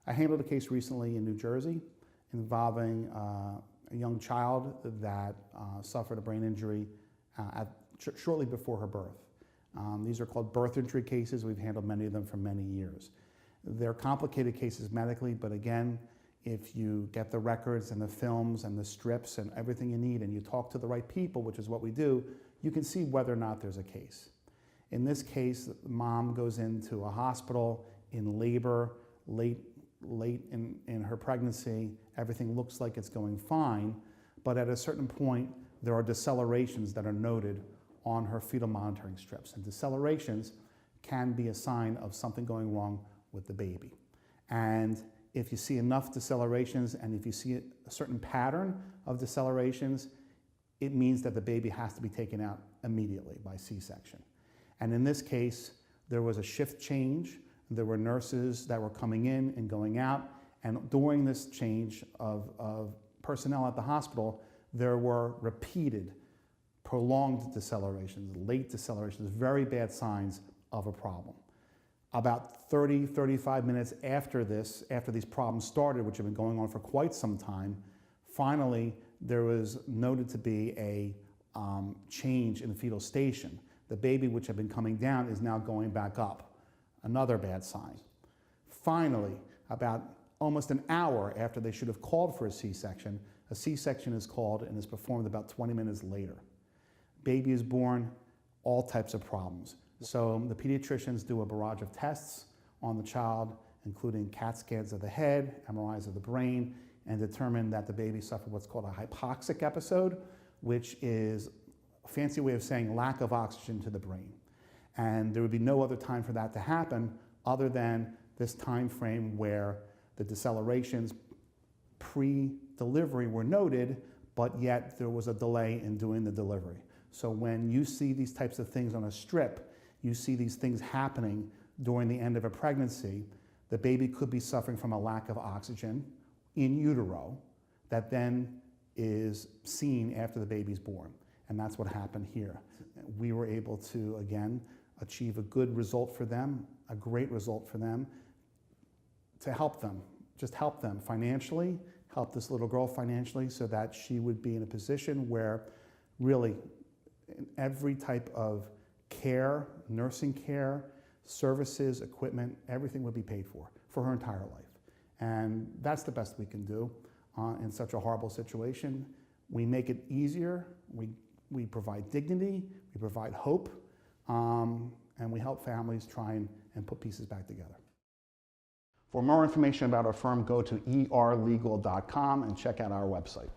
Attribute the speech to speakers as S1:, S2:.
S1: I handled a case recently in New Jersey involving a young child that suffered a brain injury shortly before her birth. These are called birth injury cases. We've handled many of them for many years. They're complicated cases medically, but again, if you get the records and the films and the strips and everything you need and you talk to the right people, which is what we do, you can see whether or not there's a case. In this case, the mom goes into a hospital in labor, late in her pregnancy. Everything looks like it's going fine, but at a certain point, there are decelerations that are noted on her fetal monitoring strips. And decelerations can be a sign of something going wrong with the baby. And if you see enough decelerations and if you see a certain pattern of decelerations, it means that the baby has to be taken out immediately by C-section. And in this case, there was a shift change. There were nurses that were coming in and going out. And during this change of personnel at the hospital, there were repeated, prolonged decelerations, late decelerations, very bad signs of a problem. About 30, 35 minutes after this, after these problems started, which have been going on for quite some time, finally there was noted to be a change in fetal station. The baby, which had been coming down, is now going back up. Another bad sign. Finally, about almost an hour after they should have called for a C-section is called and is performed about 20 minutes later. Baby is born, all types of problems. So the pediatricians do a barrage of tests on the child, including CAT scans of the head, MRIs of the brain, and determine that the baby suffered what's called a hypoxic episode, which is a fancy way of saying lack of oxygen to the brain. And there would be no other time for that to happen other than this time frame where the decelerations pre-delivery were noted, but yet there was a delay in doing the delivery. So when you see these types of things on a strip, you see these things happening during the end of a pregnancy, the baby could be suffering from a lack of oxygen in utero that then is seen after the baby's born. And that's what happened here. We were able to, again, achieve a good result for them, a great result for them, to help them, just help them financially, help this little girl financially so that she would be in a position where really in every type of care, nursing care, services, equipment, everything would be paid for her entire life. And that's the best we can do in such a horrible situation. We make it easier, we provide dignity, we provide hope, and we help families try and put pieces back together. For more information about our firm, go to erlegal.com and check out our website.